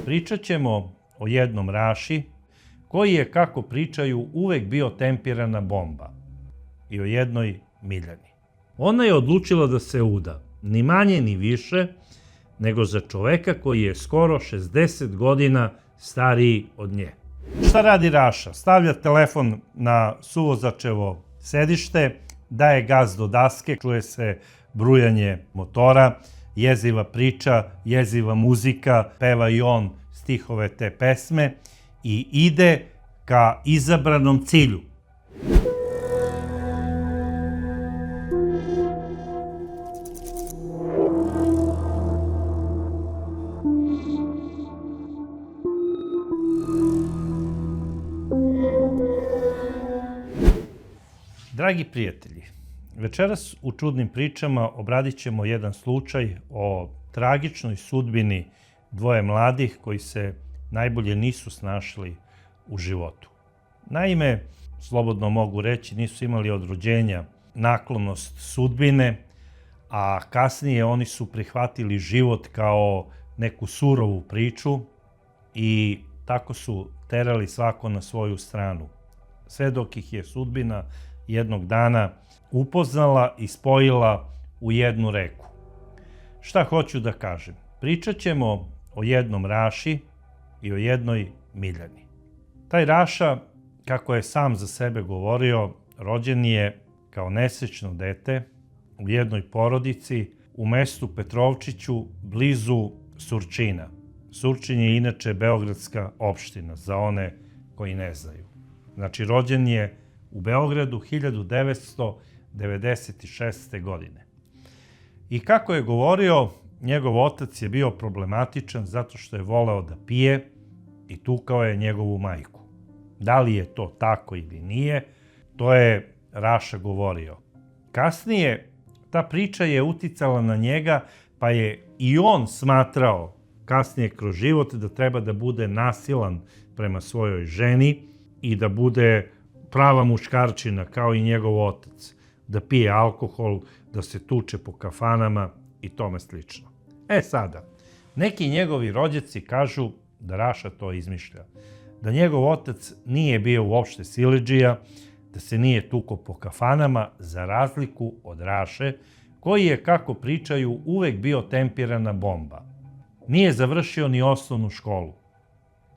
Pričat ćemo o jednom Raši koji je, kako pričaju, uvek bio tempirana bomba i o jednoj Miljani. Ona je odlučila da se uda, ni manje ni više, nego za čoveka koji je skoro 60 godina stariji od nje. Šta radi Raša? Stavlja telefon na suvozačevo sedište, daje gas do daske, čuje se brujanje motora, jeziva priča, jeziva muzika, peva i on stihove te pesme i ide ka izabranom cilju. Dragi prijatelji, večeras u Čudnim pričama obradit ćemo jedan slučaj o tragičnoj sudbini dvoje mladih koji se najbolje nisu snašli u životu. Naime, slobodno mogu reći, nisu imali od rođenja naklonost sudbine, a kasnije oni su prihvatili život kao neku surovu priču i tako su terali svako na svoju stranu. Sve dok ih je sudbina jednog dana upoznala i spojila u jednu reku. Šta hoću da kažem? Pričat ćemo o jednom Raši i o jednoj Miljani. Taj Raša, kako je sam za sebe govorio, rođen je kao nesrećno dete u jednoj porodici u mestu Petrovčiću blizu Surčina. Surčin je inače beogradska opština, za one koji ne znaju. Znači, rođen je u Beogradu 1996. godine. I kako je govorio, njegov otac je bio problematičan zato što je voleo da pije i tukao je njegovu majku. Da li je to tako ili nije, to je Raša govorio. Kasnije ta priča je uticala na njega, pa je i on smatrao kasnije kroz život da treba da bude nasilan prema svojoj ženi i da bude prava muškarčina kao i njegov otac, da pije alkohol, da se tuče po kafanama i tome slično. Sada, neki njegovi rođaci kažu da Raša to izmišlja, da njegov otac nije bio uopšte siledžija, da se nije tukao po kafanama, za razliku od Raše, koji je, kako pričaju, uvek bio tempirana bomba. Nije završio ni osnovnu školu.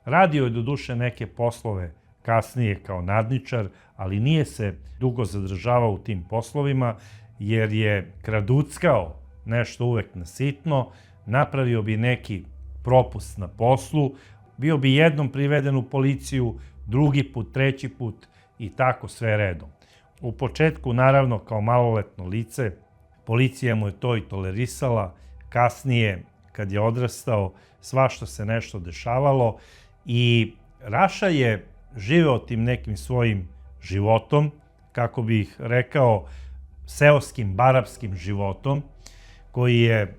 Radio je doduše neke poslove kasnije kao nadničar, ali nije se dugo zadržavao u tim poslovima, jer je kraduckao nešto uvek na sitno, napravio bi neki propust na poslu, bio bi jednom priveden u policiju, drugi put, treći put i tako sve redom. U početku, naravno, kao maloletno lice, policija mu je to i tolerisala, kasnije, kad je odrastao, svašta se nešto dešavalo i Raša je živeo tim nekim svojim životom, kako bih rekao, seoskim, barapskim životom, koji je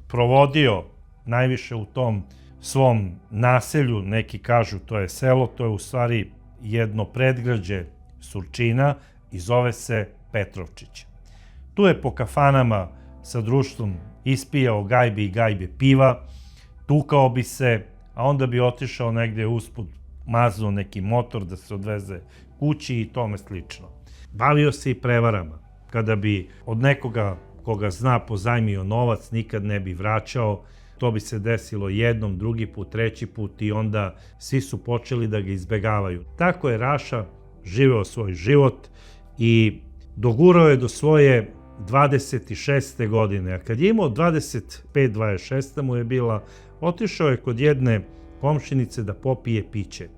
provodio najviše u tom svom naselju, neki kažu to je selo, to je u stvari jedno predgrađe Surčina i zove se Petrovčić. Tu je po kafanama sa društvom ispijao gajbe i gajbe piva, tukao bi se, a onda bi otišao negde usput, maznuo neki motor da se odveze kući i tome slično. Bavio se i prevarama. Kada bi od nekoga koga zna pozajmio novac, nikad ne bi vraćao, to bi se desilo jednom, drugi put, treći put i onda svi su počeli da ga izbegavaju. Tako je Raša živeo svoj život i dogurao je do svoje 26. godine. A kad je imao 25-26. mu je bila, otišao je kod jedne komšinice da popije piće.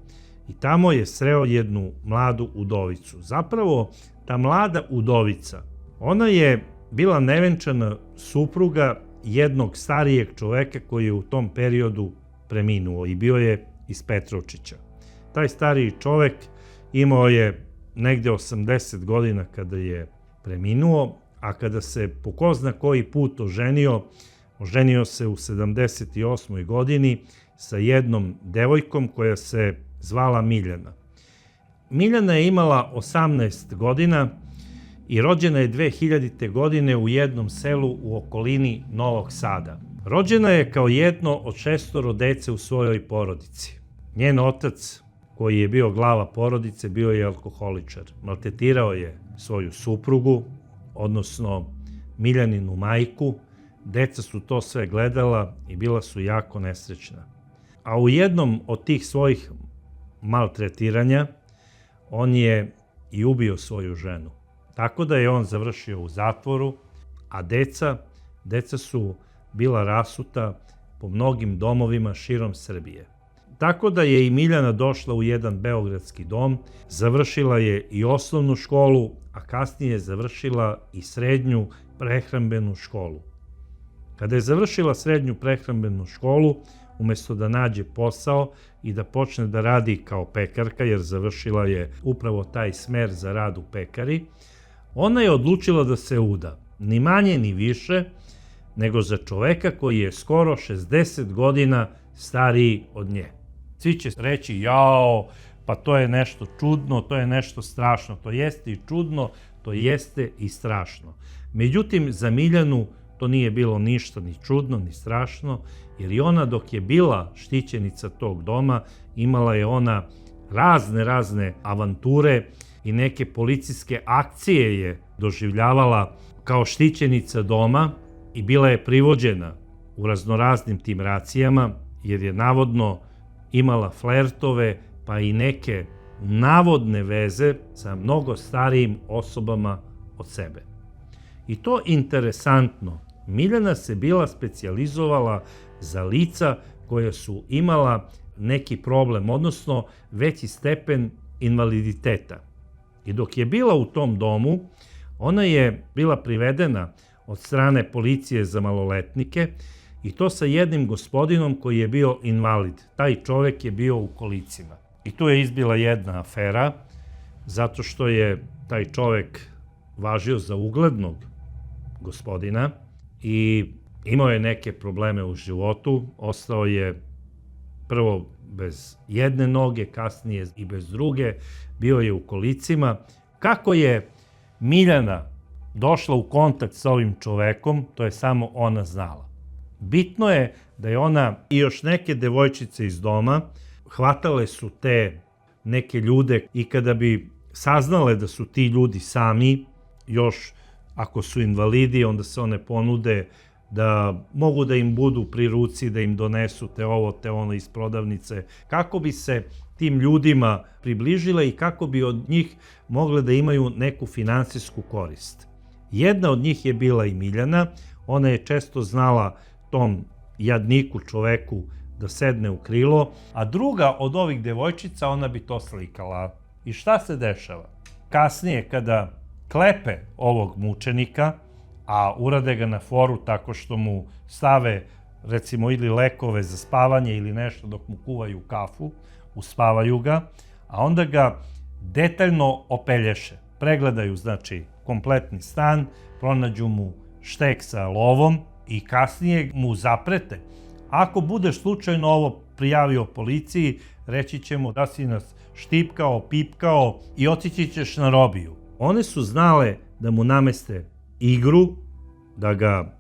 I tamo je sreo jednu mladu udovicu. Zapravo, ta mlada udovica, ona je bila nevenčana supruga jednog starijeg čoveka koji je u tom periodu preminuo i bio je iz Petrovčića. Taj stariji čovek imao je negde 80 godina kada je preminuo, a kada se po ko zna koji put oženio se u 78. godini sa jednom devojkom koja se zvala Miljana. Miljana je imala 18 godina i rođena je 2000. godine u jednom selu u okolini Novog Sada. Rođena je kao jedno od 6 dece u svojoj porodici. Njen otac, koji je bio glava porodice, bio je alkoholičar. Maltretirao je svoju suprugu, odnosno Miljaninu majku. Deca su to sve gledala i bila su jako nesrećna. A u jednom od tih svojih maltretiranja on je i ubio svoju ženu. Tako da je on završio u zatvoru, a deca su bila rasuta po mnogim domovima širom Srbije. Tako da je i Miljana došla u jedan beogradski dom, završila je i osnovnu školu, a kasnije je završila i srednju prehrambenu školu. Kada je završila srednju prehrambenu školu, umesto da nađe posao i da počne da radi kao pekarka, jer završila je upravo taj smer za rad u pekari, ona je odlučila da se uda, ni manje ni više, nego za čoveka koji je skoro 60 godina stariji od nje. Svi će reći, jao, pa to je nešto čudno, to je nešto strašno. To jeste i čudno, to jeste i strašno. Međutim, za Miljanu to nije bilo ništa ni čudno, ni strašno, jer i ona dok je bila štićenica tog doma, imala je ona razne avanture i neke policijske akcije je doživljavala kao štićenica doma i bila je privođena u raznoraznim tim racijama, jer je navodno imala flertove, pa i neke navodne veze sa mnogo starijim osobama od sebe. I to interesantno, Miljana se bila specijalizovala za lica koja su imala neki problem, odnosno veći stepen invaliditeta. I dok je bila u tom domu, ona je bila privedena od strane policije za maloletnike i to sa jednim gospodinom koji je bio invalid. Taj čovek je bio u kolicima. I tu je izbila jedna afera, zato što je taj čovek važio za uglednog gospodina i imao je neke probleme u životu. Ostao je prvo bez jedne noge, kasnije i bez druge. Bio je u kolicima. Kako je Miljana došla u kontakt sa ovim čovekom, to je samo ona znala. Bitno je da je ona i još neke devojčice iz doma hvatale su te neke ljude i kada bi saznale da su ti ljudi sami, još ako su invalidi, onda se one ponude da mogu da im budu pri ruci, da im donesu te ovo, te ono iz prodavnice, kako bi se tim ljudima približile i kako bi od njih mogle da imaju neku finansijsku korist. Jedna od njih je bila i Miljana, ona je često znala tom jadniku čoveku da sedne u krilo, a druga od ovih devojčica, ona bi to slikala. I šta se dešava? Kasnije, kada klepe ovog mučenika, a urade ga na foru tako što mu stave, recimo, ili lekove za spavanje ili nešto dok mu kuvaju kafu, uspavaju ga, a onda ga detaljno opelješe. Pregledaju, znači, kompletni stan, pronađu mu štek sa lovom i kasnije mu zaprete. Ako budeš slučajno ovo prijavio policiji, reći ćemo da si nas štipkao, pipkao i otići ćeš na robiju. One su znale da mu nameste igru, da ga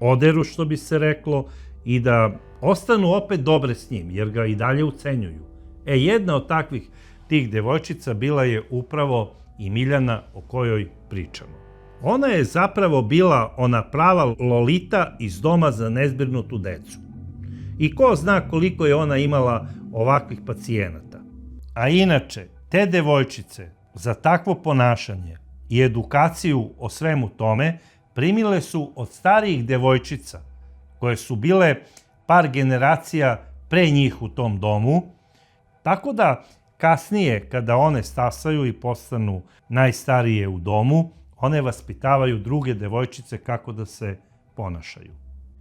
oderu, što bi se reklo, i da ostanu opet dobre s njim, jer ga i dalje ucenjuju. Jedna od takvih tih devojčica bila je upravo i Miljana o kojoj pričamo. Ona je zapravo bila ona prava Lolita iz doma za nezbrinutu decu. I ko zna koliko je ona imala ovakvih pacijenata. A inače, te devojčice za takvo ponašanje i edukaciju o svemu tome primile su od starijih devojčica koje su bile par generacija pre njih u tom domu, tako da kasnije kada one stasaju i postanu najstarije u domu, one vaspitavaju druge devojčice kako da se ponašaju.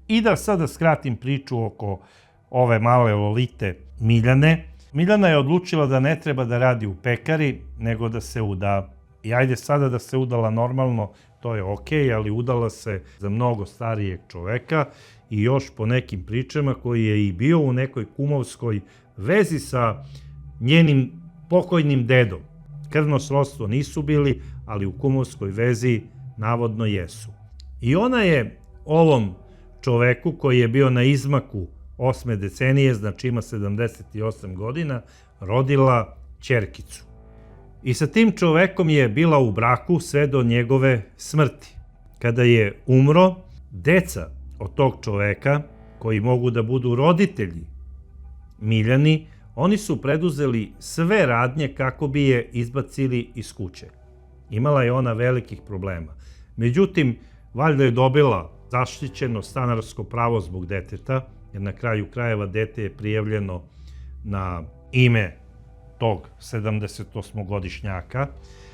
I da sada skratim priču oko ove male Lolite Miljane. Miljana je odlučila da ne treba da radi u pekari, nego da se uda. I ajde sada da se udala normalno, to je okej, ali udala se za mnogo starijeg čoveka i još po nekim pričama koji je i bio u nekoj kumovskoj vezi sa njenim pokojnim dedom. Krvno srodstvo nisu bili, ali u kumovskoj vezi navodno jesu. I ona je ovom čoveku koji je bio na izmaku 8. decenije, znači ima 78 godina, rodila ćerkicu. I sa tim čovekom je bila u braku sve do njegove smrti. Kada je umro, deca od tog čoveka, koji mogu da budu roditelji Miljani, oni su preduzeli sve radnje kako bi je izbacili iz kuće. Imala je ona velikih problema. Međutim, valjda je dobila zaštićeno stanarsko pravo zbog deteta, jer na kraju krajeva dete je prijavljeno na ime tog 78-godišnjaka,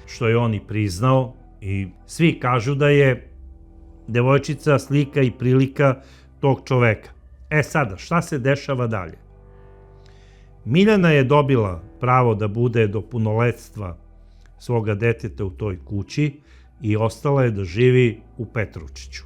što je on i priznao, i svi kažu da je devojčica slika i prilika tog čoveka. Sada, šta se dešava dalje? Miljana je dobila pravo da bude do punoletstva svoga deteta u toj kući i ostala je da živi u Petrovčiću.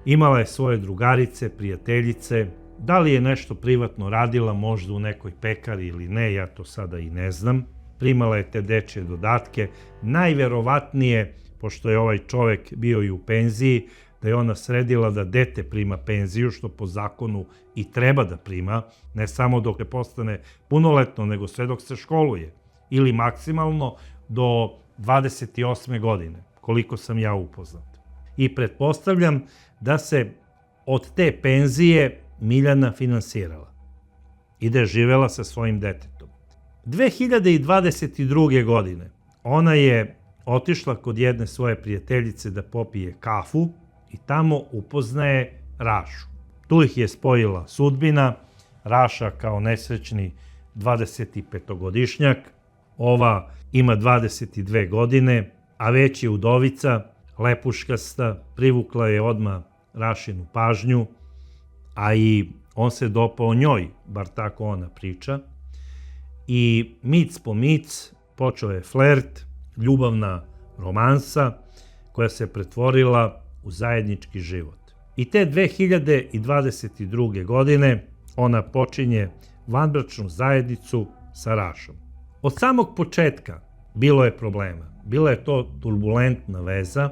Imala je svoje drugarice, prijateljice, da li je nešto privatno radila, možda u nekoj pekari ili ne, ja to sada i ne znam. Primala je te dečje dodatke, najverovatnije, pošto je ovaj čovek bio i u penziji, da je ona sredila da dete prima penziju, što po zakonu i treba da prima, ne samo dok ne postane punoletno, nego sve dok se školuje, ili maksimalno do 28. godine, koliko sam ja upoznat. I pretpostavljam da se od te penzije Miljana finansirala i da je živela sa svojim detetom. 2022. godine ona je otišla kod jedne svoje prijateljice da popije kafu i tamo upoznaje Rašu. Tu ih je spojila sudbina, Raša kao nesrećni 25-godišnjak, ova ima 22 godine, a već je udovica, lepuškasta, privukla je odmah Rašinu pažnju, a i on se dopao njoj, bar tako ona priča, i mic po mic počeo je flert, ljubavna romansa koja se pretvorila u zajednički život. I te 2022. godine ona počinje vanbračnu zajednicu sa Rašom. Od samog početka bilo je problema. Bila je to turbulentna veza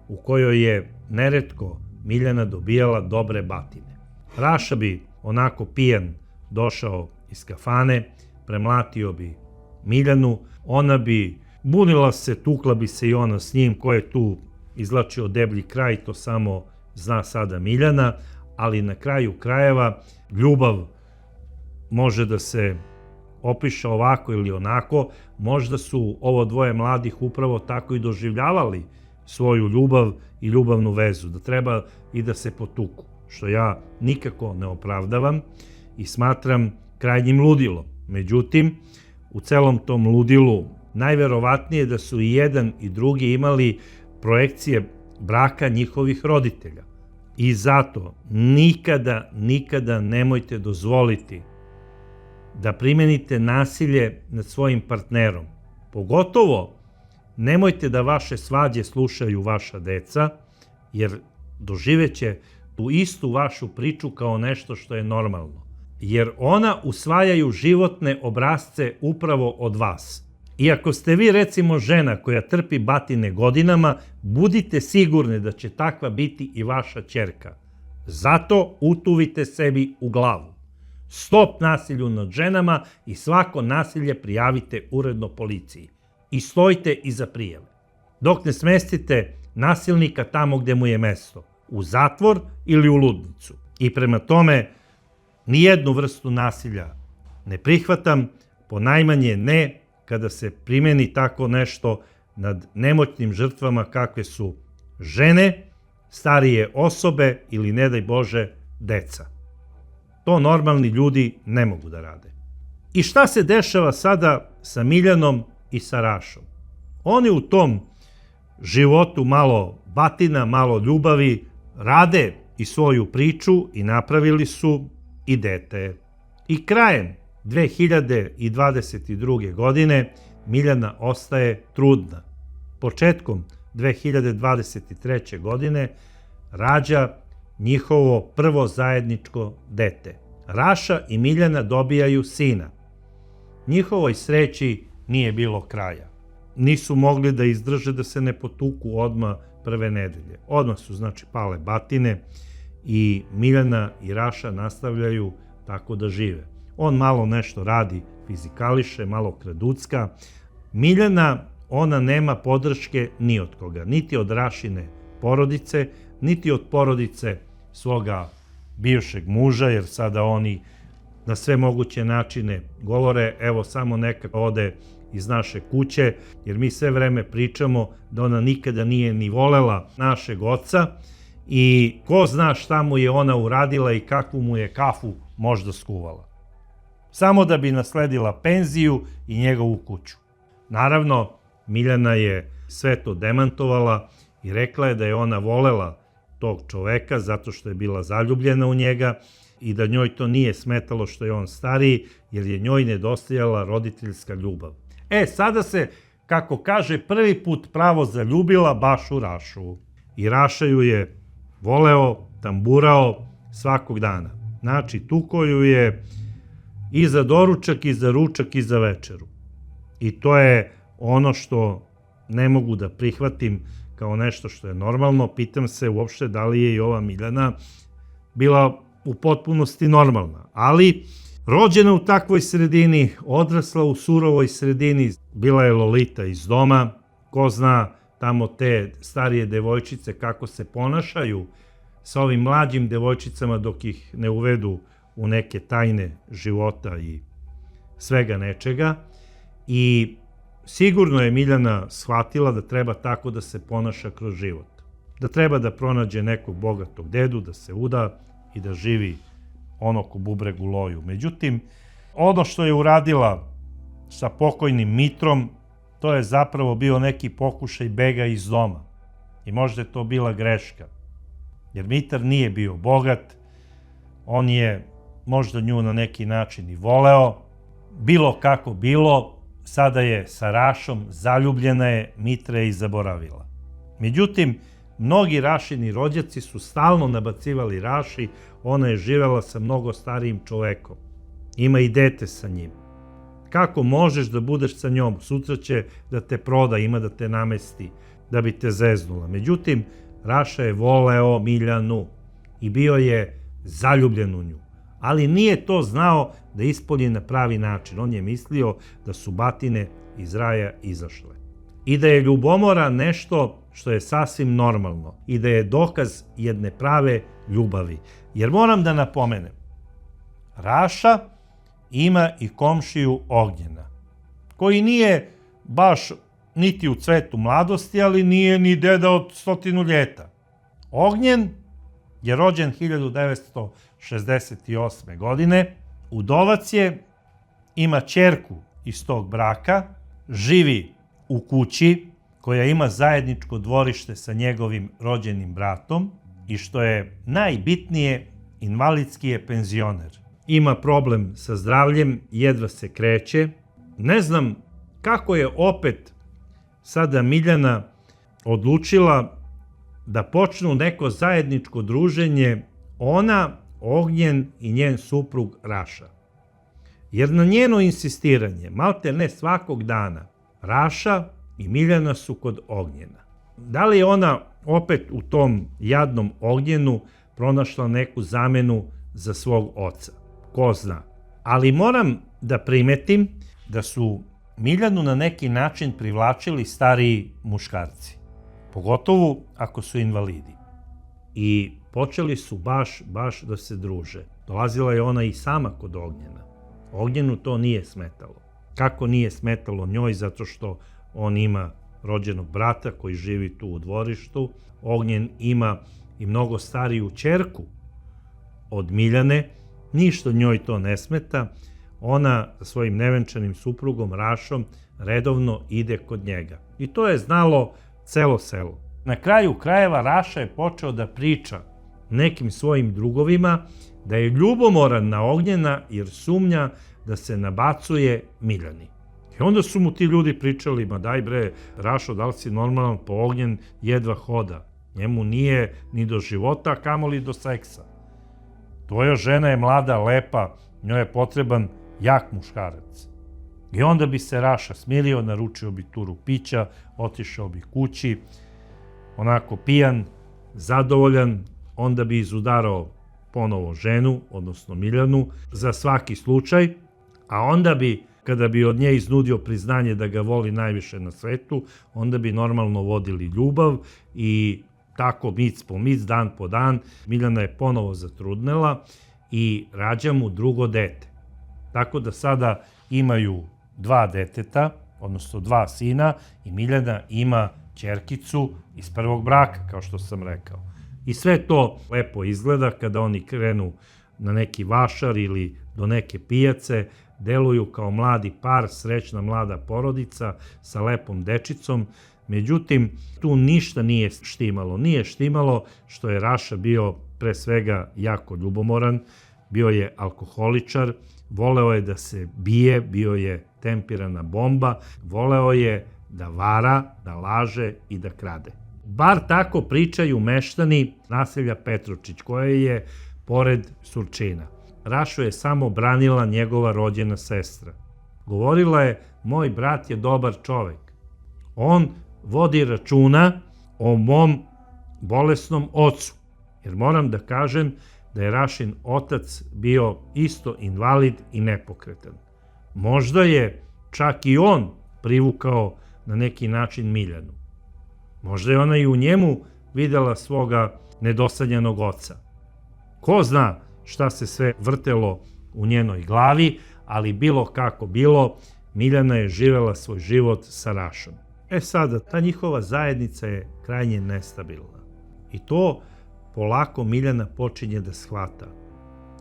u kojoj je neretko Miljana dobijala dobre batine. Raša bi onako pijan došao iz kafane, premlatio bi Miljanu, ona bi bunila se, tukla bi se i ona s njim, ko je tu izvlačio deblji kraj, to samo zna sada Miljana, ali na kraju krajeva ljubav može da se opiše ovako ili onako, možda su ovo dvoje mladih upravo tako i doživljavali svoju ljubav i ljubavnu vezu, da treba i da se potuku, što ja nikako ne opravdavam i smatram krajnjim ludilom. Međutim, u celom tom ludilu najverovatnije da su i jedan i drugi imali projekcije braka njihovih roditelja. I zato nikada nemojte dozvoliti da primenite nasilje nad svojim partnerom. Pogotovo nemojte da vaše svađe slušaju vaša deca, jer doživeće tu istu vašu priču kao nešto što je normalno. Jer ona usvajaju životne obrasce upravo od vas. I ako ste vi recimo žena koja trpi batine godinama, budite sigurni da će takva biti i vaša ćerka. Zato utuvite sebi u glavu. Stop nasilju nad ženama i svako nasilje prijavite uredno policiji. I stojite iza prijave. Dok ne smestite nasilnika tamo gde mu je mesto, u zatvor ili u ludnicu. I prema tome, nijednu vrstu nasilja ne prihvatam, ponajmanje ne kada se primeni tako nešto nad nemoćnim žrtvama kakve su žene, starije osobe ili, ne daj Bože, deca. To normalni ljudi ne mogu da rade. I šta se dešava sada sa Miljanom i sa Rašom? Oni u tom životu malo batina, malo ljubavi, rade i svoju priču i napravili su i dete. I krajem 2022. godine Miljana ostaje trudna. Početkom 2023. godine rađa njihovo prvo zajedničko dete. Raša i Miljana dobijaju sina. Njihovoj sreći nije bilo kraja. Nisu mogli da izdrže da se ne potuku odmah prve nedelje. Odmah su, znači, pale batine i Miljana i Raša nastavljaju tako da žive. On malo nešto radi, fizikališe, malo kraducka. Miljana, ona nema podrške ni od koga, niti od Rašine porodice, niti od porodice svoga bivšeg muža, jer sada oni na sve moguće načine govore, evo samo neka ode iz naše kuće, jer mi sve vreme pričamo da ona nikada nije ni volela našeg oca i ko zna šta mu je ona uradila i kakvu mu je kafu možda skuvala. Samo da bi nasledila penziju i njegovu kuću. Naravno, Miljana je sve to demantovala i rekla je da je ona volela tog čoveka zato što je bila zaljubljena u njega i da njoj to nije smetalo što je on stariji, jer je njoj nedostajala roditeljska ljubav. Sada se, kako kaže, prvi put pravo zaljubila baš u Rašu. I Raša ju je voleo, tamburao svakog dana. Znači, tukao ju je i za doručak, i za ručak, i za večeru. I to je ono što ne mogu da prihvatim kao nešto što je normalno. Pitam se uopšte da li je i ova Miljana bila u potpunosti normalna. Ali rođena u takvoj sredini, odrasla u surovoj sredini, bila je Lolita iz doma, ko zna tamo te starije devojčice kako se ponašaju sa ovim mlađim devojčicama dok ih ne uvedu u neke tajne života i svega nečega. I sigurno je Miljana shvatila da treba tako da se ponaša kroz život. Da treba da pronađe nekog bogatog dedu, da se uda i da živi ono ko bubreg u loju. Međutim, ono što je uradila sa pokojnim Mitrom, to je zapravo bio neki pokušaj bega iz doma. I možda je to bila greška. Jer Mitar nije bio bogat, on je možda nju na neki način i voleo. Bilo kako bilo, sada je sa Rašom, zaljubljena je, Mitra je i zaboravila. Međutim, mnogi Rašini rođaci su stalno nabacivali Raši, ona je živela sa mnogo starijim čovekom. Ima i dete sa njim. Kako možeš da budeš sa njom? Sutra će da te proda, ima da te namesti, da bi te zeznula. Međutim, Raša je voleo Miljanu i bio je zaljubljen u nju. Ali nije to znao da ispolji na pravi način. On je mislio da su batine iz raja izašle. I da je ljubomora nešto što je sasvim normalno i da je dokaz jedne prave ljubavi. Jer moram da napomenem, Raša ima i komšiju Ognjena, koji nije baš niti u cvetu mladosti, ali nije ni deda od 100 ljeta. Ognjen je rođen 1968. godine, udovac je, ima ćerku iz tog braka, živi u kući koja ima zajedničko dvorište sa njegovim rođenim bratom i što je najbitnije, invalidski je penzioner. Ima problem sa zdravljem, jedva se kreće. Ne znam kako je opet sada Miljana odlučila da počnu neko zajedničko druženje, ona, Ognjen i njen suprug Raša. Jer na njeno insistiranje, malte ne svakog dana, Raša i Miljana su kod Ognjena. Da li je ona opet u tom jadnom Ognjenu pronašla neku zamenu za svog oca? Ko zna. Ali moram da primetim da su Miljanu na neki način privlačili stariji muškarci. Pogotovo ako su invalidi. I počeli su baš da se druže. Dolazila je ona i sama kod Ognjena. Ognjenu to nije smetalo. Kako nije smetalo njoj? Zato što on ima rođenog brata koji živi tu u dvorištu. Ognjen ima i mnogo stariju ćerku od Miljane. Ništa njoj to ne smeta. Ona sa svojim nevenčanim suprugom Rašom redovno ide kod njega. I to je znalo celo selo. Na kraju krajeva Raša je počeo da priča nekim svojim drugovima da je ljubomoran na Ognjena jer sumnja da se nabacuje Miljani. I onda su mu ti ljudi pričali, ma daj bre, Rašo, da li si normalan, po Ognjen jedva hoda. Njemu nije ni do života, kamoli do seksa. Tvoja žena je mlada, lepa, njoj je potreban jak muškarac. I onda bi se Raša smirio, naručio bi turu pića, otišao bi kući, onako pijan, zadovoljan, onda bi izudarao ponovo ženu, odnosno Miljanu, za svaki slučaj, a onda bi, kada bi od nje iznudio priznanje da ga voli najviše na svetu, onda bi normalno vodili ljubav i tako mic po mic, dan po dan, Miljana je ponovo zatrudnela i rađa mu drugo dete. Tako da sada imaju 2 deteta, odnosno 2 sina i Miljana ima ćerkicu iz prvog braka, kao što sam rekao. I sve to lepo izgleda kada oni krenu na neki vašar ili do neke pijace, deluju kao mladi par, srećna mlada porodica sa lepom dečicom. Međutim, tu ništa nije štimalo. Nije štimalo što je Raša bio pre svega jako ljubomoran, bio je alkoholičar, voleo je da se bije, bio je tempirana bomba, voleo je da vara, da laže i da krade. Bar tako pričaju meštani naselja Petrovčić, koje je pored Surčina. Rašu je samo branila njegova rođena sestra. Govorila je, moj brat je dobar čovek. On vodi računa o mom bolesnom ocu. Jer moram da kažem da je Rašin otac bio isto invalid i nepokretan. Možda je čak i on privukao na neki način Miljanu. Možda je ona i u njemu videla svoga nedosanjanog oca. Ko zna šta se sve vrtelo u njenoj glavi, ali bilo kako bilo, Miljana je živela svoj život sa Rašom. Sada, ta njihova zajednica je krajnje nestabilna. I to polako Miljana počinje da shvata.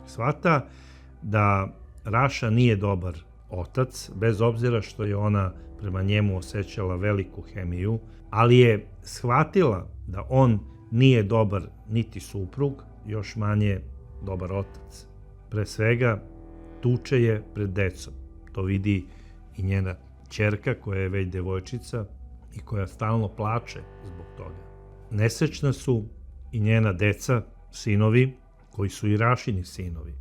Shvata da Raša nije dobar otac, bez obzira što je ona prema njemu osjećala veliku hemiju, ali je shvatila da on nije dobar niti suprug, još manje dobar otac. Pre svega, tuče je pred decom. To vidi i njena ćerka, koja je već devojčica i koja stalno plače zbog toga. Nesrećna su i njena deca, sinovi, koji su i Rašini sinovi.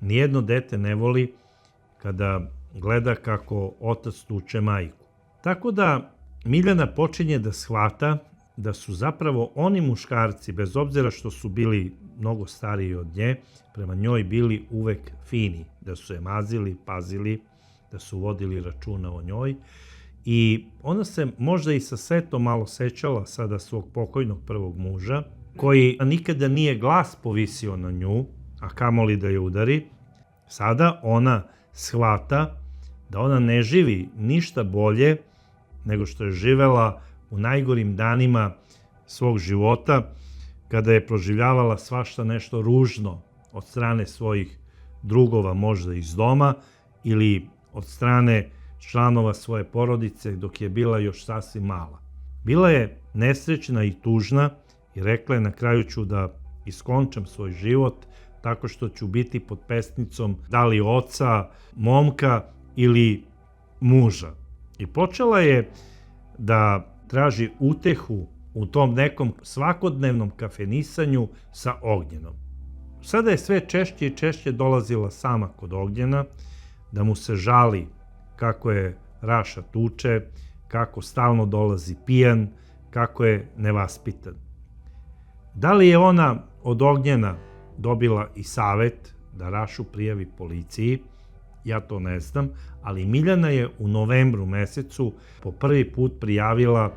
Nijedno dete ne voli kada gleda kako otac tuče majku. Tako da Miljana počinje da shvata da su zapravo oni muškarci, bez obzira što su bili mnogo stariji od nje, prema njoj bili uvek fini, da su je mazili, pazili, da su vodili računa o njoj. I ona se možda i sa setom malo sećala sada svog pokojnog prvog muža, koji nikada nije glas povisio na nju, a kamoli da je udari. Sada ona shvata da ona ne živi ništa bolje nego što je živela u najgorim danima svog života, kada je proživljavala svašta nešto ružno od strane svojih drugova, možda iz doma, ili od strane članova svoje porodice dok je bila još sasvim mala. Bila je nesrećna i tužna i rekla je, na kraju ću da iskončam svoj život tako što ću biti pod pesnicom da li oca, momka ili muža. I počela je da traži utehu u tom nekom svakodnevnom kafenisanju sa Ognjenom. Sada je sve češće i češće dolazila sama kod Ognjena, da mu se žali kako je Raša tuče, kako stalno dolazi pijan, kako je nevaspitan. Da li je ona od Ognjena dobila i savet da Rašu prijavi policiji, ja to ne znam, ali Miljana je u novembru mesecu po prvi put prijavila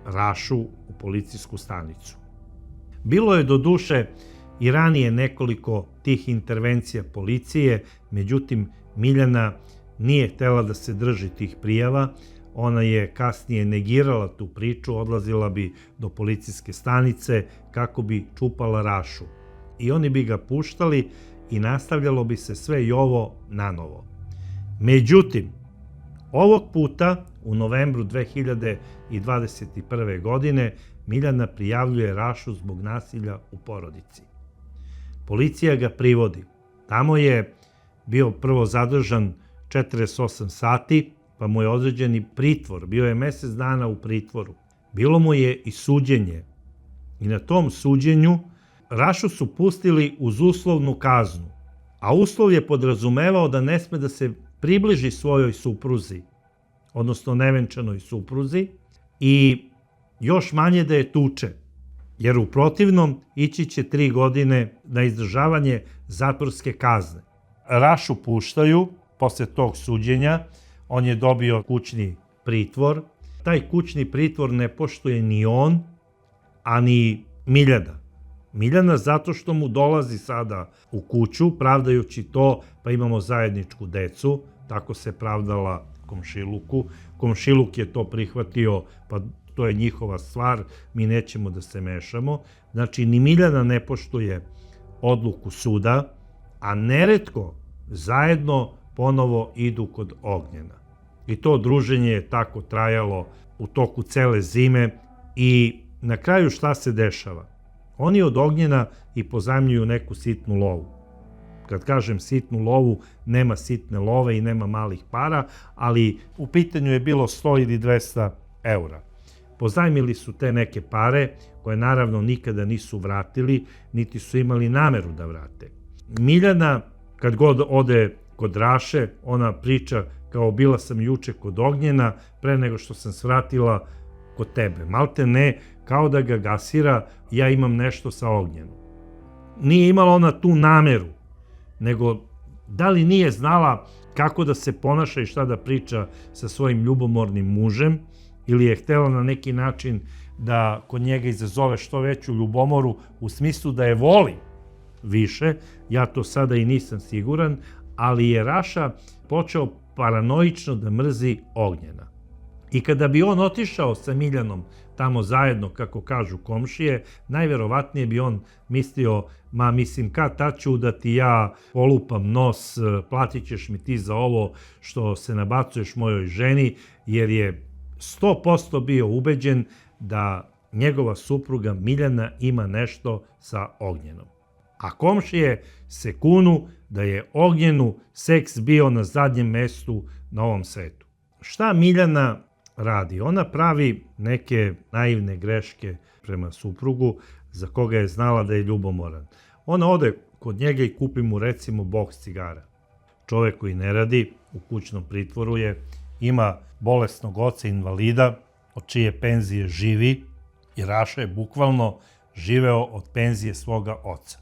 Rašu u policijsku stanicu. Bilo je do duše i ranije nekoliko tih intervencija policije, međutim Miljana nije htela da se drži tih prijava. Ona je kasnije negirala tu priču, odlazila bi do policijske stanice kako bi čupala Rašu. I oni bi ga puštali i nastavljalo bi se sve i ovo nanovo. Međutim, ovog puta, u novembru 2021. godine, Miljana prijavljuje Rašu zbog nasilja u porodici. Policija ga privodi. Tamo je bio prvo zadržan 48 sati, pa mu je određeni pritvor. Bio je mesec dana u pritvoru. Bilo mu je i suđenje. I na tom suđenju Rašu su pustili uz uslovnu kaznu. A uslov je podrazumevao da ne sme da se približi svojoj supruzi, odnosno nevenčanoj supruzi, i još manje da je tuče. jer u protivnom ići će 3 godine na izdržavanje zatvorske kazne. Rašu puštaju posle tog suđenja, on je dobio kućni pritvor. Taj kućni pritvor ne poštuje ni on, a ni Miljana. Miljana zato što mu dolazi sada u kuću, pravdajući to, pa imamo zajedničku decu, tako se pravdala komšiluku. Komšiluk je to prihvatio, pa to je njihova stvar, mi nećemo da se mešamo. Znači, ni Miljana ne poštuje odluku suda, a neretko zajedno ponovo idu kod Ognjena. I to druženje je tako trajalo u toku cele zime i na kraju šta se dešava? Oni od Ognjena i pozajmljuju neku sitnu lovu. Kad kažem sitnu lovu, nema sitne love i nema malih para, ali u pitanju je bilo 100 ili 200 eura. Pozajmili su te neke pare, koje naravno nikada nisu vratili, niti su imali nameru da vrate. Miljana, kad god ode kod Raše, ona priča kao bila sam juče kod Ognjena, pre nego što sam svratila kod tebe. Malte ne, kao da ga gasira, ja imam nešto sa Ognjenom. Nije imala ona tu nameru, nego da li nije znala kako da se ponaša i šta da priča sa svojim ljubomornim mužem, ili je htela na neki način da kod njega izazove što veću ljubomoru u smislu da je voli više, ja to sada i nisam siguran, ali je Raša počeo paranoično da mrzi Ognjena. I kada bi on otišao sa Miljanom tamo zajedno, kako kažu komšije, najverovatnije bi on mislio, mislim, kad tad ću da ti ja polupam nos, platit ćeš mi ti za ovo što se nabacuješ mojoj ženi, jer je 100% bio ubeđen da njegova supruga Miljana ima nešto sa Ognjenom. A komšije se kunu da je Ognjenu seks bio na zadnjem mestu na ovom svetu. Šta Miljana radi? Ona pravi neke naivne greške prema suprugu za koga je znala da je ljubomoran. Ona ode kod njega i kupi mu recimo boks cigara. Čovek koji ne radi, u kućnom pritvoru je, ima bolesnog oca invalida, od čije penzije živi, i Raša je bukvalno živeo od penzije svoga oca.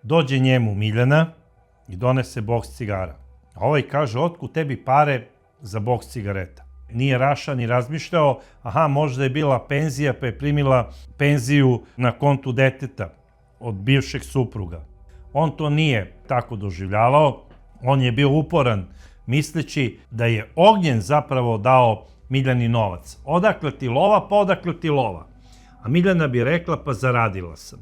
Dođe njemu Miljana i donese boks cigara. A ovaj kaže, otkud tebi pare za boks cigareta? Nije Raša ni razmišljao, možda je bila penzija, pa je primila penziju na kontu deteta od bivšeg supruga. On to nije tako doživljavao, on je bio uporan, misleći da je Ognjen zapravo dao Miljani novac. Odakle ti lova, pa odakle ti lova. A Miljana bi rekla, pa zaradila sam.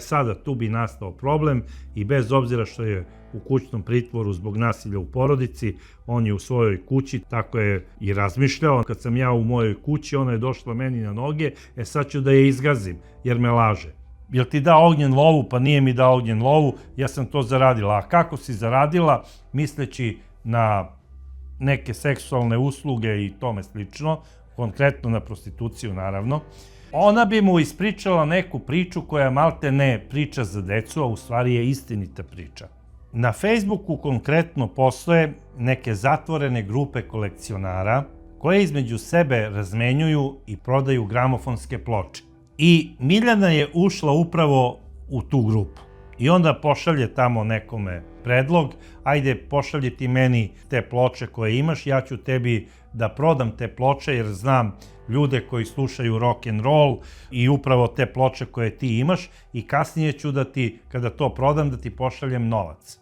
Sada tu bi nastao problem i bez obzira što je u kućnom pritvoru zbog nasilja u porodici, on je u svojoj kući, tako je i razmišljao. Kad sam ja u mojoj kući, ona je došla meni na noge, sad ću da je izgazim, jer me laže. Jel ti da Ognjen lovu? Pa nije mi dao Ognjen lovu, ja sam to zaradila. A kako si zaradila? Misleći na neke seksualne usluge i tome slično, konkretno na prostituciju naravno. Ona bi mu ispričala neku priču koja malte ne priča za decu, a u stvari je istinita priča. Na Facebooku konkretno postoje neke zatvorene grupe kolekcionara koje između sebe razmenjuju i prodaju gramofonske ploče. I Miljana je ušla upravo u tu grupu. I onda pošalje tamo nekome predlog, ajde pošalji ti meni te ploče koje imaš, ja ću tebi da prodam te ploče jer znam ljude koji slušaju rock and roll i upravo te ploče koje ti imaš i kasnije ću da ti, kada to prodam, da ti pošaljem novac.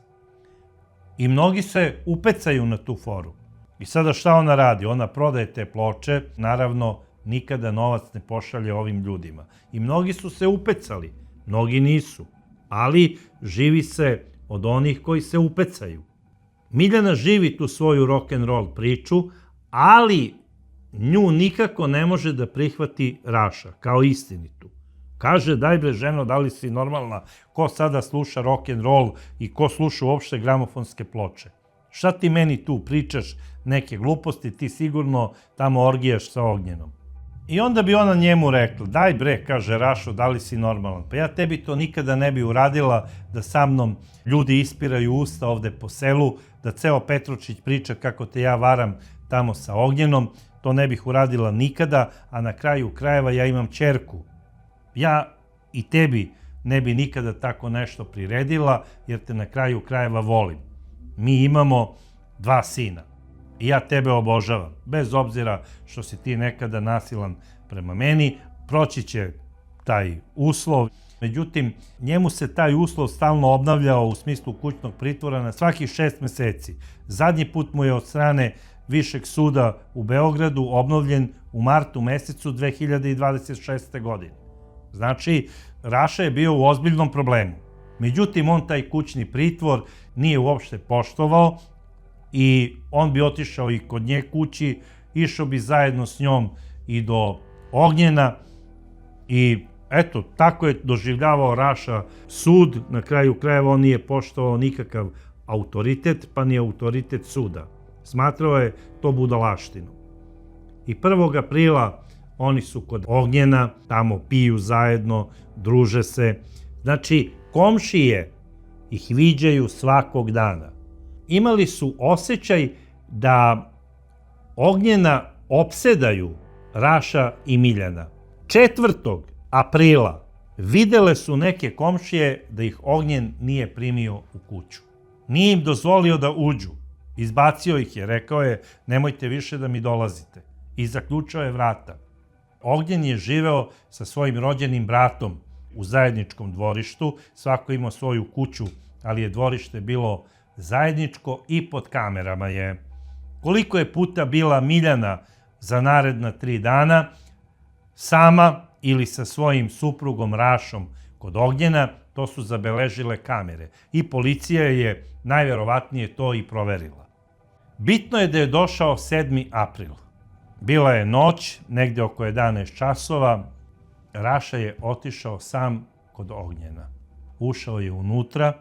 I mnogi se upecaju na tu foru. I sada šta ona radi? Ona prodaje te ploče, naravno nikada novac ne pošalje ovim ljudima. I mnogi su se upecali, mnogi nisu. Ali živi se od onih koji se upecaju. Miljana živi tu svoju rock and roll priču, ali nju nikako ne može da prihvati Raša kao istinitu. Kaže, daj bre ženo, da li si normalna, ko sada sluša rock and roll i ko sluša uopšte gramofonske ploče? Šta ti meni tu pričaš neke gluposti, ti sigurno tamo orgijaš sa Ognjenom. I onda bi ona njemu rekla, daj bre, kaže Rašo, da li si normalan? Pa ja tebi to nikada ne bi uradila da sa mnom ljudi ispiraju usta ovde po selu, da ceo Petročić priča kako te ja varam tamo sa Ognjenom, to ne bih uradila nikada, a na kraju krajeva ja imam ćerku. Ja i tebi ne bi nikada tako nešto priredila, jer te na kraju krajeva volim. Mi imamo 2 sina. I ja tebe obožavam. Bez obzira što si ti nekada nasilan prema meni, proći će taj uslov. Međutim, njemu se taj uslov stalno obnavljao u smislu kućnog pritvora na svakih 6 meseci. Zadnji put mu je od strane Višeg suda u Beogradu obnovljen u martu mesecu 2026. godine. Znači, Raša je bio u ozbiljnom problemu. Međutim, on taj kućni pritvor nije uopšte poštovao i on bi otišao i kod nje kući, išao bi zajedno s njom i do Ognjena i eto, tako je doživljavao Raša sud. Na kraju krajeva on nije poštovao nikakav autoritet, pa ni autoritet suda. Smatrao je to budalaštinu. I 1. aprila oni su kod Ognjena, tamo piju zajedno, druže se. Znači, komšije ih viđaju svakog dana. Imali su osjećaj da Ognjena opsedaju Raša i Miljana. 4. aprila videle su neke komšije da ih Ognjen nije primio u kuću. Nije im dozvolio da uđu. Izbacio ih je, rekao je, nemojte više da mi dolazite. I zaključao je vrata. Ognjen je živeo sa svojim rođenim bratom u zajedničkom dvorištu. Svako imao svoju kuću, ali je dvorište bilo zajedničko i pod kamerama je. Koliko je puta bila Miljana za naredna 3 dana, sama ili sa svojim suprugom Rašom kod Ognjena, to su zabeležile kamere. I policija je najverovatnije to i proverila. Bitno je da je došao 7. april. Bila je noć, negde oko 11 časova. Raša je otišao sam kod Ognjena. Ušao je unutra,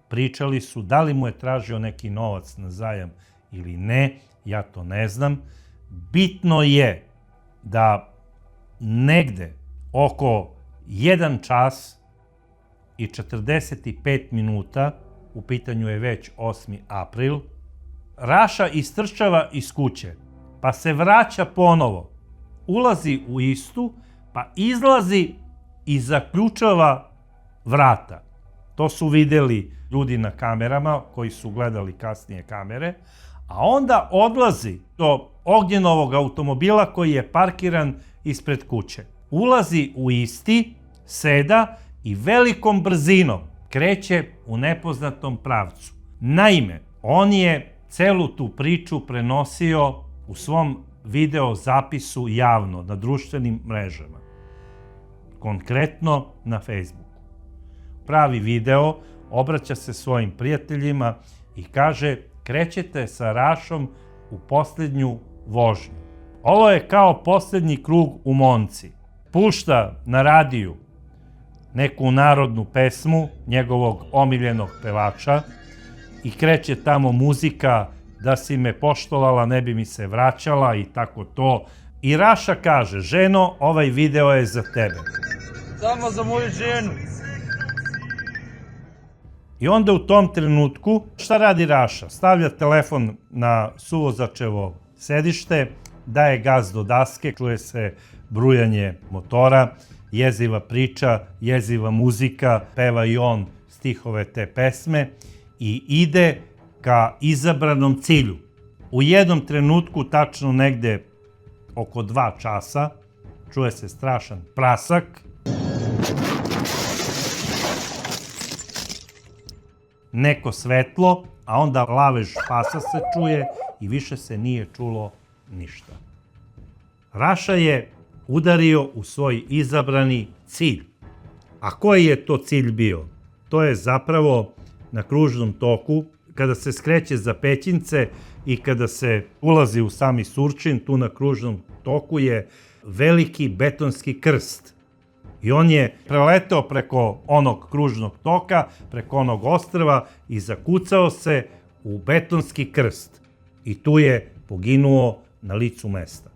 pričali su da li mu je tražio neki novac na zajam ili ne, ja to ne znam. Bitno je da negde oko 1 čas i 45 minuta, u pitanju je već 8. april, Raša istrčava iz kuće, pa se vraća ponovo, ulazi u istu, pa izlazi i zaključava vrata. To su videli ljudi na kamerama koji su gledali kasnije kamere, a onda odlazi do Ognjenovog automobila koji je parkiran ispred kuće. Ulazi u isti, seda i velikom brzinom kreće u nepoznatom pravcu. Naime, on je celu tu priču prenosio u svom video zapisu javno na društvenim mrežama. Konkretno na Facebooku. Pravi video, obraća se svojim prijateljima i kaže: krećete sa Rašom u posljednju vožnju. Ovo je kao posljednji krug u Monci. Pušta na radiju neku narodnu pesmu njegovog omiljenog pevača i kreće tamo muzika: da si me poštovala, ne bi mi se vraćala i tako to. I Raša kaže: ženo, ovaj video je za tebe. Samo za moju ženu. I onda u tom trenutku, šta radi Raša? Stavlja telefon na suvozačevo sedište, daje gas do daske, čuje se brujanje motora, jeziva priča, jeziva muzika, peva i on stihove te pesme i ide ka izabranom cilju. U jednom trenutku, tačno negde oko 2 časa, čuje se strašan prasak, neko svetlo, a onda lavež pasa se čuje i više se nije čulo ništa. Raša je udario u svoj izabrani cilj. A koji je to cilj bio? To je zapravo na kružnom toku, kada se skreće za Pećince i kada se ulazi u sami Surčin, tu na kružnom toku je veliki betonski krst. I on je preleteo preko onog kružnog toka, preko onog ostrva i zakucao se u betonski krst. I tu je poginuo na licu mesta.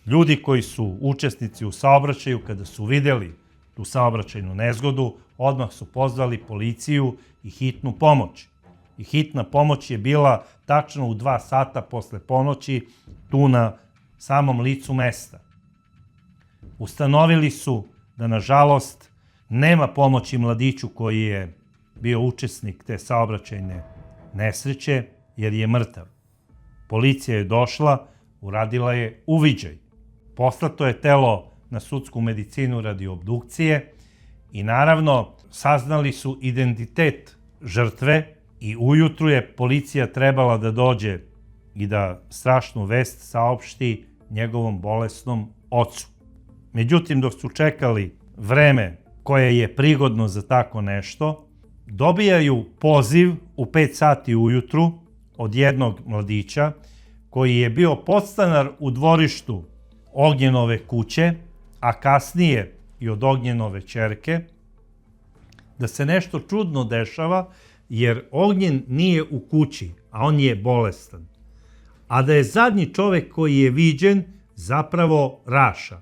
Ljudi koji su učesnici u saobraćaju, kada su videli tu saobraćajnu nezgodu, odmah su pozvali policiju i hitnu pomoć. I hitna pomoć je bila tačno u 2 sata posle ponoći tu na samom licu mesta. Ustanovili su da nažalost nema pomoći mladiću koji je bio učesnik te saobraćajne nesreće jer je mrtav. Policija je došla, uradila je uviđaj. Poslato je telo na sudsku medicinu radi obdukcije i naravno saznali su identitet žrtve i ujutru je policija trebala da dođe i da strašnu vest saopšti njegovom bolesnom ocu. Međutim, dok su čekali vreme koje je prigodno za tako nešto, dobijaju poziv u 5 sati ujutru od jednog mladića koji je bio podstanar u dvorištu Ognjenove kuće, a kasnije i od Ognjenove ćerke, da se nešto čudno dešava jer Ognjen nije u kući, a on je bolestan. A da je zadnji čovek koji je viđen zapravo Raša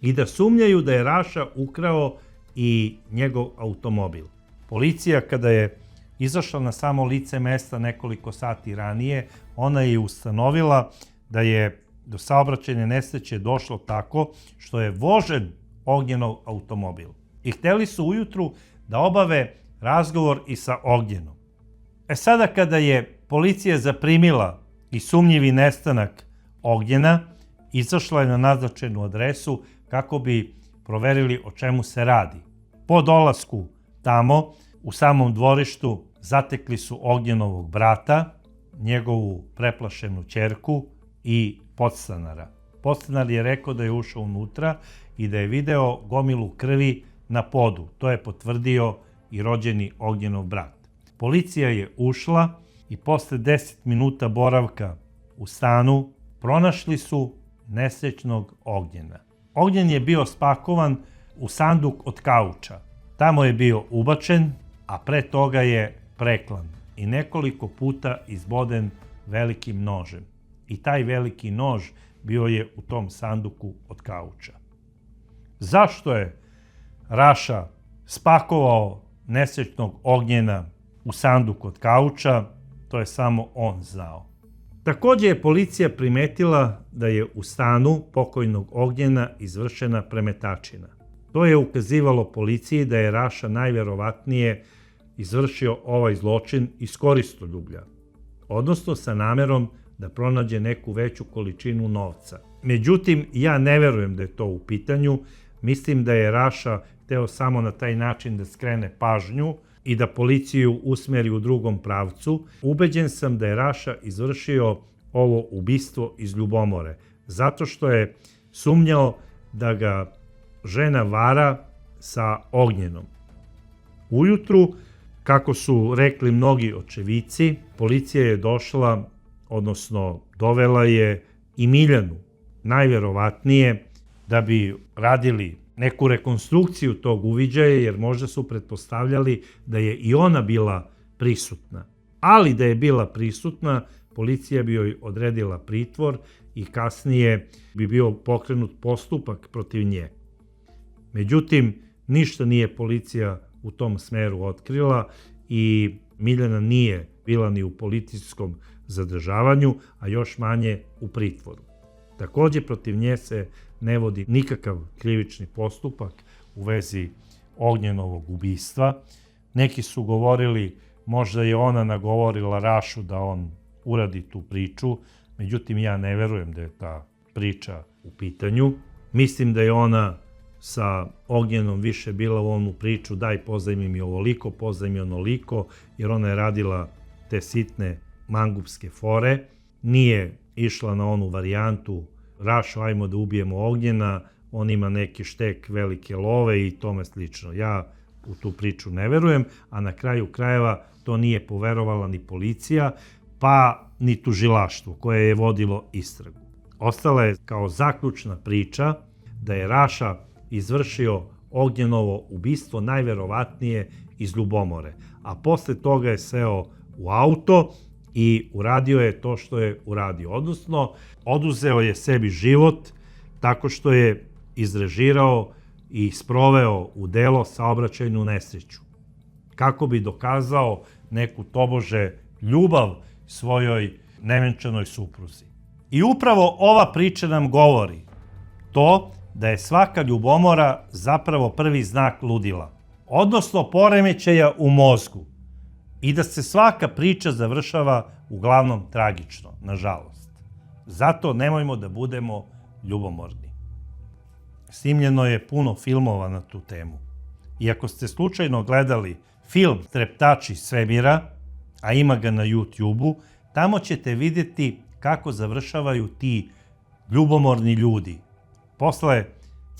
i da sumnjaju da je Raša ukrao i njegov automobil. Policija kada je izašla na samo lice mesta nekoliko sati ranije, ona je ustanovila da je do saobraćajne nesreće došlo tako što je vožen Ognjenov automobil. I hteli su ujutru da obave razgovor i sa Ognjenom. Sada kada je policija zaprimila i sumnjivi nestanak Ognjena, izašla je na naznačenu adresu kako bi proverili o čemu se radi. Po dolasku tamo, u samom dvorištu, zatekli su Ognjenovog brata, njegovu preplašenu ćerku i podstanara. Podstanar je rekao da je ušao unutra i da je video gomilu krvi na podu. To je potvrdio i rođeni Ognjenov brat. Policija je ušla i posle 10 minuta boravka u stanu pronašli su nesrećnog Ognjena. Ognjen je bio spakovan u sanduk od kauča. Tamo je bio ubačen, a pre toga je preklan i nekoliko puta izboden velikim nožem. I taj veliki nož bio je u tom sanduku od kauča. Zašto je Raša spakovao nesrećnog Ognjena u sanduk od kauča, to je samo on znao. Takođe je policija primetila da je u stanu pokojnog Ognjena izvršena premetačina. To je ukazivalo policiji da je Raša najverovatnije izvršio ovaj zločin iz koristoljublja, odnosno sa namerom da pronađe neku veću količinu novca. Međutim, ja ne verujem da je to u pitanju. Mislim da je Raša hteo samo na taj način da skrene pažnju i da policiju usmeri u drugom pravcu. Ubeđen sam da je Raša izvršio ovo ubistvo iz ljubomore, zato što je sumnjao da ga žena vara sa Ognjenom. Ujutru, kako su rekli mnogi očevici, policija je došla, odnosno dovela je i Miljanu, najverovatnije da bi radili neku rekonstrukciju tog uviđaja, jer možda su pretpostavljali da je i ona bila prisutna. Ali da je bila prisutna, policija bi joj odredila pritvor i kasnije bi bio pokrenut postupak protiv nje. Međutim, ništa nije policija u tom smeru otkrila i Miljana nije bila ni u policijskom zadržavanju, a još manje u pritvoru. Takođe, protiv nje se ne vodi nikakav krivični postupak u vezi Ognjenovog ubistva. Neki su govorili možda je ona nagovorila Rašu da on uradi tu priču, međutim ja ne verujem da je ta priča u pitanju. Mislim da je ona sa Ognjenom više bila u onu priču daj pozajmi mi ovoliko, pozajmi onoliko, jer ona je radila te sitne mangupske fore, nije išla na onu varijantu Rašo, ajmo da ubijemo Ognjena, on ima neki štek velike love i tome slično. Ja u tu priču ne verujem, a na kraju krajeva to nije poverovala ni policija, pa ni tužilaštvo koje je vodilo istragu. Ostala je kao zaključna priča da je Raša izvršio Ognjenovo ubistvo najverovatnije iz ljubomore, a posle toga je seo u auto i uradio je to što je uradio, odnosno oduzeo je sebi život tako što je izrežirao i sproveo u delo saobraćajnu nesreću, kako bi dokazao neku tobože ljubav svojoj nevenčanoj supruzi. I upravo ova priča nam govori to da je svaka ljubomora zapravo prvi znak ludila, odnosno poremećaja u mozgu, i da se svaka priča završava uglavnom tragično, nažalost. Zato nemojmo da budemo ljubomorni. Snimljeno je puno filmova na tu temu. I ako ste slučajno gledali film Treptači svemira, a ima ga na YouTube-u, tamo ćete vidjeti kako završavaju ti ljubomorni ljudi. Posle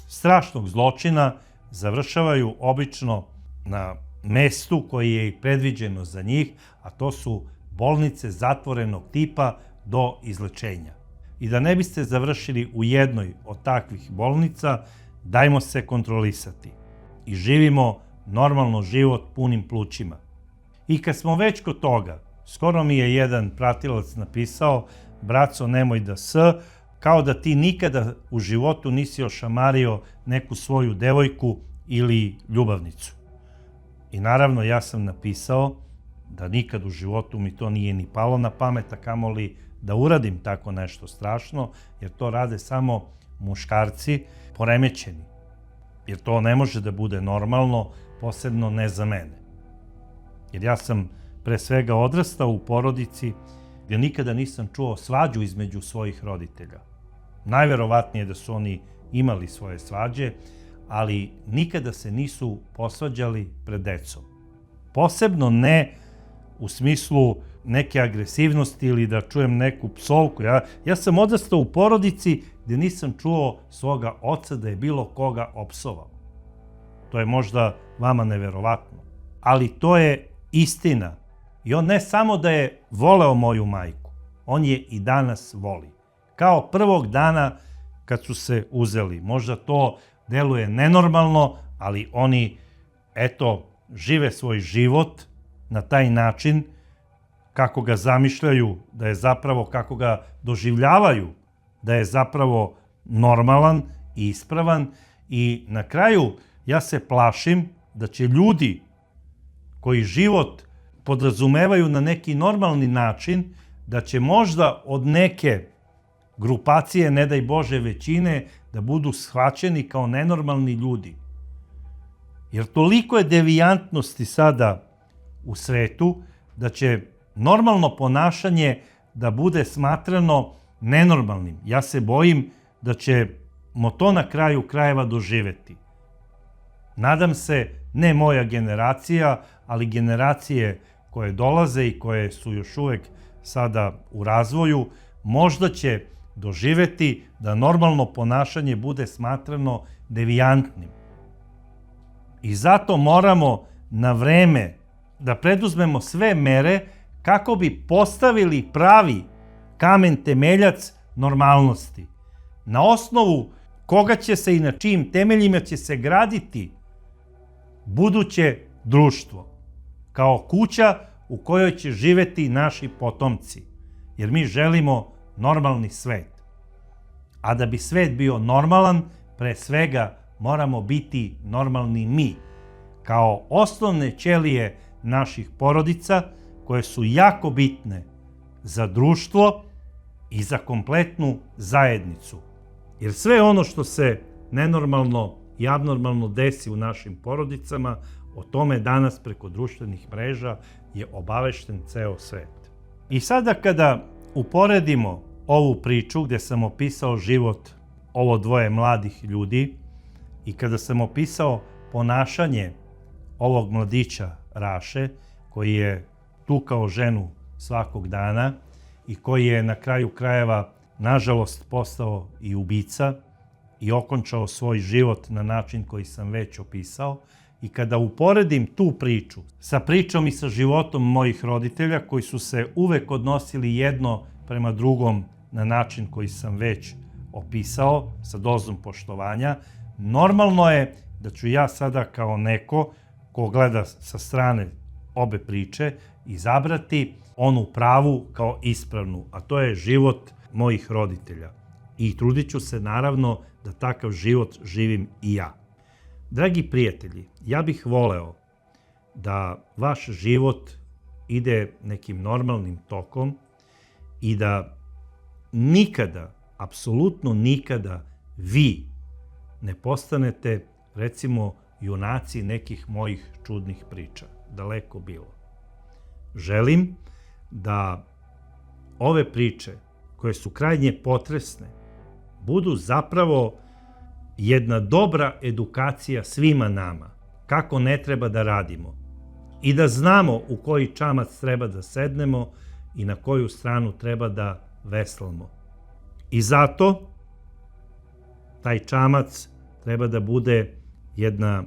strašnog zločina završavaju obično na mestu koje je i predviđeno za njih, a to su bolnice zatvorenog tipa do izlečenja. I da ne biste završili u jednoj od takvih bolnica, dajmo se kontrolisati i živimo normalno život punim plućima. I kad smo već kod toga, skoro mi je jedan pratilac napisao: braco, nemoj da kao da ti nikada u životu nisi ošamario neku svoju devojku ili ljubavnicu. I naravno ja sam napisao da nikad u životu mi to nije ni palo na pamet, a kamoli da uradim tako nešto strašno, jer to rade samo muškarci poremećeni. Jer to ne može da bude normalno, posebno ne za mene. Jer ja sam pre svega odrastao u porodici gdje nikada nisam čuo svađu između svojih roditelja. Najverovatnije da su oni imali svoje svađe, ali nikada se nisu posvađali pred decom. Posebno ne u smislu neke agresivnosti ili da čujem neku psovku. Ja sam odrastao u porodici gdje nisam čuo svoga oca da je bilo koga opsovao. To je možda vama neverovatno, ali to je istina. I on ne samo da je voleo moju majku, on je i danas voli. Kao prvog dana kad su se uzeli. Možda to deluje nenormalno, ali oni, eto, žive svoj život na taj način kako ga zamišljaju, da je zapravo, kako ga doživljavaju, da je zapravo normalan i ispravan. I na kraju ja se plašim da će ljudi koji život podrazumevaju na neki normalni način, da će možda od neke grupacije, ne daj Bože većine, da budu shvaćeni kao nenormalni ljudi. Jer toliko je devijantnosti sada u svetu da će normalno ponašanje da bude smatrano nenormalnim. Ja se bojim da ćemo to na kraju krajeva doživeti. Nadam se, ne moja generacija, ali generacije koje dolaze i koje su još uvek sada u razvoju, možda će doživeti da normalno ponašanje bude smatrano devijantnim. I zato moramo na vreme da preduzmemo sve mere kako bi postavili pravi kamen temeljac normalnosti, na osnovu koga će se i na čijim temeljima će se graditi buduće društvo, kao kuća u kojoj će živeti naši potomci, jer mi želimo normalni svet. A da bi svet bio normalan, pre svega moramo biti normalni mi, kao osnovne ćelije naših porodica, koje su jako bitne za društvo i za kompletnu zajednicu. Jer sve ono što se nenormalno i abnormalno desi u našim porodicama, o tome danas preko društvenih mreža je obavešten ceo svet. I sada kada uporedimo ovu priču gdje sam opisao život ovo dvoje mladih ljudi i kada sam opisao ponašanje ovog mladića Raše, koji je tukao ženu svakog dana i koji je na kraju krajeva, nažalost, postao i ubica i okončao svoj život na način koji sam već opisao, i kada uporedim tu priču sa pričom i sa životom mojih roditelja koji su se uvek odnosili jedno prema drugom na način koji sam već opisao, sa dozom poštovanja, normalno je da ću ja sada kao neko ko gleda sa strane obe priče izabrati onu pravu kao ispravnu, a to je život mojih roditelja. I trudit ću se naravno da takav život živim i ja. Dragi prijatelji, ja bih voleo da vaš život ide nekim normalnim tokom i da nikada, apsolutno nikada vi ne postanete, recimo, junaci nekih mojih čudnih priča. Daleko bilo. Želim da ove priče, koje su krajnje potresne, budu zapravo jedna dobra edukacija svima nama, kako ne treba da radimo i da znamo u koji čamac treba da sednemo i na koju stranu treba da veslamo. I zato taj čamac treba da bude jedna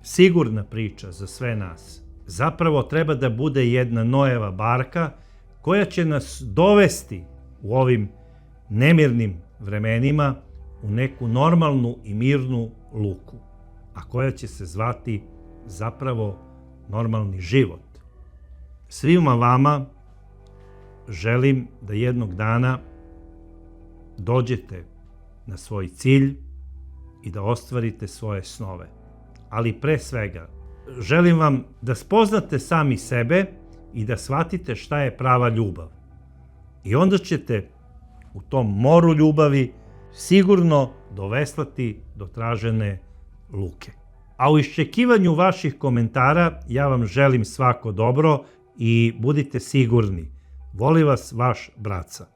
sigurna priča za sve nas. Zapravo treba da bude jedna Noeva barka koja će nas dovesti u ovim nemirnim vremenima u neku normalnu i mirnu luku, a koja će se zvati zapravo normalni život. Svima vama želim da jednog dana dođete na svoj cilj i da ostvarite svoje snove. Ali pre svega, želim vam da spoznate sami sebe i da shvatite šta je prava ljubav. I onda ćete u tom moru ljubavi sigurno doveslati do tražene luke. A u iščekivanju vaših komentara ja vam želim svako dobro i budite sigurni. Voli vas vaš Braca.